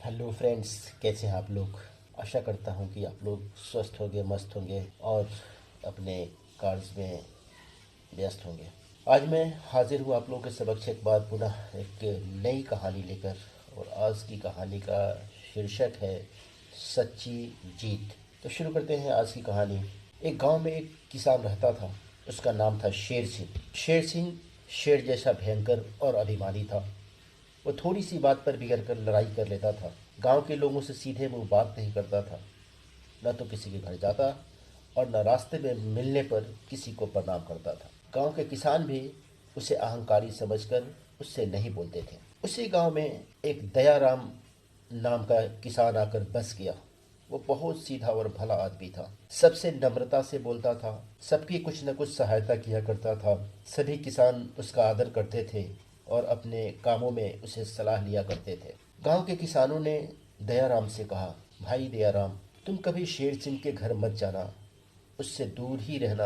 Hello friends, कैसे हैं आप लोग। आशा करता हूं कि आप लोग स्वस्थ होंगे, मस्त होंगे और अपने कार्य में व्यस्त होंगे। आज मैं हाजिर हूं आप लोगों के समक्ष एक बार पुनः एक नई कहानी लेकर। और आज की कहानी का शीर्षक है सच्ची जीत। तो शुरू करते हैं आज की कहानी। एक गांव में एक किसान रहता था। उसका नाम था शेर सिंह। शेर सिंह शेर जैसा भयंकर और अभिमानी था। वो थोड़ी सी बात पर बिगड़ कर लड़ाई कर लेता था। गांव के लोगों से सीधे मुंह बात नहीं करता था। न तो किसी के घर जाता और न रास्ते में मिलने पर किसी को प्रणाम करता था। गांव के किसान भी उसे अहंकारी समझकर उससे नहीं बोलते थे। उसी गांव में एक दयाराम नाम का किसान आकर बस गया। वो बहुत सीधा और भला आदमी था। सबसे नम्रता से बोलता था, सबकी कुछ न कुछ सहायता किया करता था। सभी किसान उसका आदर करते थे और अपने कामों में उसे सलाह लिया करते थे। गांव के किसानों ने दयाराम से कहा, भाई दयाराम, तुम कभी शेर सिंह के घर मत जाना, उससे दूर ही रहना,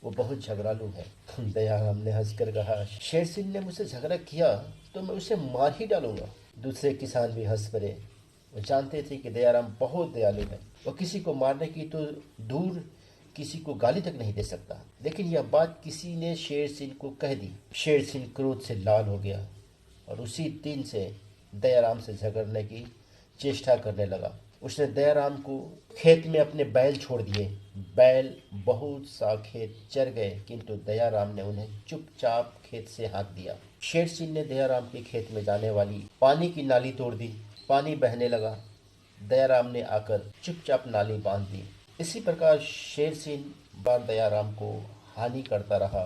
वो बहुत झगड़ालू है। दयाराम ने हंसकर कहा, शेर सिंह ने मुझसे झगड़ा किया तो मैं उसे मार ही डालूंगा। दूसरे किसान भी हंस पड़े। वो जानते थे कि दयाराम बहुत दयालु है। वो किसी को मारने की तो दूर किसी को गाली तक नहीं दे सकता। लेकिन यह बात किसी ने शेर सिंह को कह दी। शेर सिंह क्रोध से लाल हो गया और उसी दिन से दयाराम से झगड़ने की चेष्टा करने लगा। उसने दयाराम को खेत में अपने बैल छोड़ दिए। बैल बहुत सा खेत चर गए, किंतु दयाराम ने उन्हें चुपचाप खेत से हाँक दिया। शेर सिंह ने दयाराम के खेत में जाने वाली पानी की नाली तोड़ दी। पानी बहने लगा। दयाराम ने आकर चुपचाप नाली बांध दी। इसी प्रकार शेर सिंह बार दयाराम को हानि करता रहा,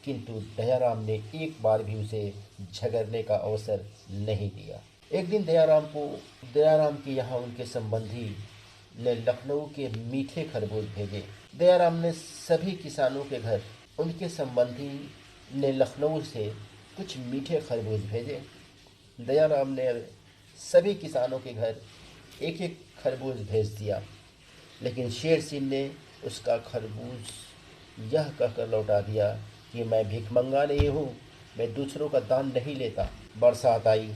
किंतु दयाराम ने एक बार भी उसे झगड़ने का अवसर नहीं दिया। एक दिन दयाराम के यहाँ उनके संबंधी ने लखनऊ के मीठे खरबूज भेजे। दयाराम ने सभी किसानों के घर उनके संबंधी ने लखनऊ से कुछ मीठे खरबूज भेजे। दयाराम ने सभी किसानों के घर एक एक खरबूज भेज दिया, लेकिन शेर सिंह ने उसका खरबूज यह कहकर लौटा दिया कि मैं भिखमंगा नहीं हूँ, मैं दूसरों का दान नहीं लेता। बरसात आई।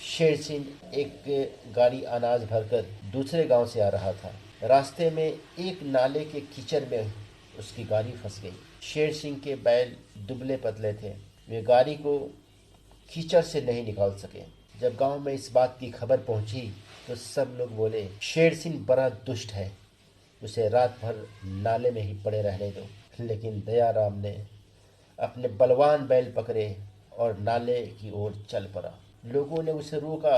शेर सिंह एक गाड़ी अनाज भरकर दूसरे गांव से आ रहा था। रास्ते में एक नाले के कीचड़ में उसकी गाड़ी फंस गई। शेर सिंह के बैल दुबले पतले थे। वे गाड़ी को कीचड़ से नहीं निकाल सके। जब गांव में इस बात की खबर पहुंची तो सब लोग बोले, शेर सिंह बड़ा दुष्ट है, उसे रात भर नाले में ही पड़े रहने दो। लेकिन दयाराम ने अपने बलवान बैल पकड़े और नाले की ओर चल पड़ा। लोगों ने उसे रोका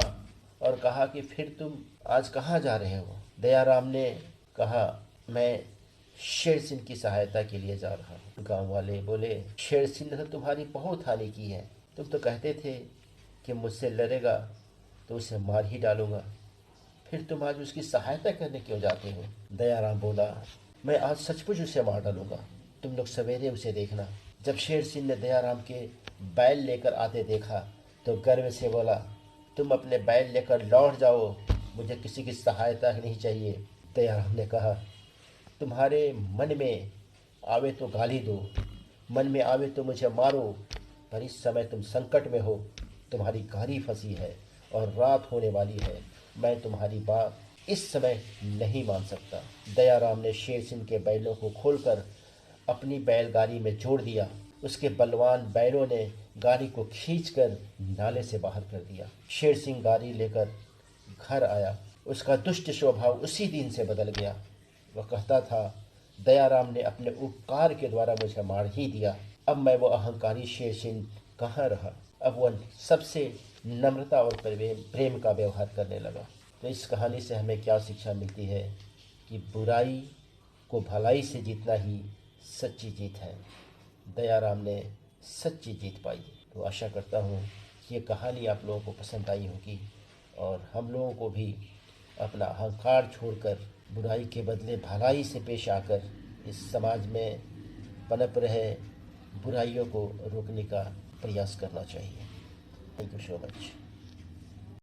और कहा कि फिर तुम आज कहाँ जा रहे हो। दयाराम ने कहा, मैं शेर सिंह की सहायता के लिए जा रहा हूँ। गांव वाले बोले, शेर सिंह ने तो तुम्हारी बहुत हानि की है। तुम तो कहते थे कि मुझसे लड़ेगा तो उसे मार ही डालूंगा, फिर तुम आज उसकी सहायता करने क्यों जाते हो। दयाराम बोला, मैं आज सचमुच उसे मार डालूंगा, तुम लोग सवेरे उसे देखना। जब शेर सिंह ने दयाराम के बैल लेकर आते देखा तो गर्व से बोला, तुम अपने बैल लेकर लौट जाओ, मुझे किसी की सहायता नहीं चाहिए। दयाराम ने कहा, तुम्हारे मन में आवे तो गाली दो, मन में आवे तो मुझे मारो, पर इस समय तुम संकट में हो, तुम्हारी गाड़ी फंसी है और रात होने वाली है। मैं तुम्हारी बात इस समय नहीं मान सकता। दयाराम ने शेर सिंह के बैलों को खोलकर अपनी बैलगाड़ी में जोड़ दिया। उसके बलवान बैलों ने गाड़ी को खींचकर नाले से बाहर कर दिया। शेर सिंह गाड़ी लेकर घर आया। उसका दुष्ट स्वभाव उसी दिन से बदल गया। वह कहता था, दयाराम ने अपने उपकार के द्वारा मुझे मार ही दिया, अब मैं वो अहंकारी शेर सिंह कहाँ रहा। अब वह सबसे नम्रता और प्रेम का व्यवहार करने लगा। तो इस कहानी से हमें क्या शिक्षा मिलती है कि बुराई को भलाई से जीतना ही सच्ची जीत है। दयाराम ने सच्ची जीत पाई। तो आशा करता हूँ कि ये कहानी आप लोगों को पसंद आई होगी और हम लोगों को भी अपना अहंकार छोड़कर बुराई के बदले भलाई से पेश आकर इस समाज में पनप रहे बुराइयों को रोकने का प्रयास करना चाहिए। Thank you so much.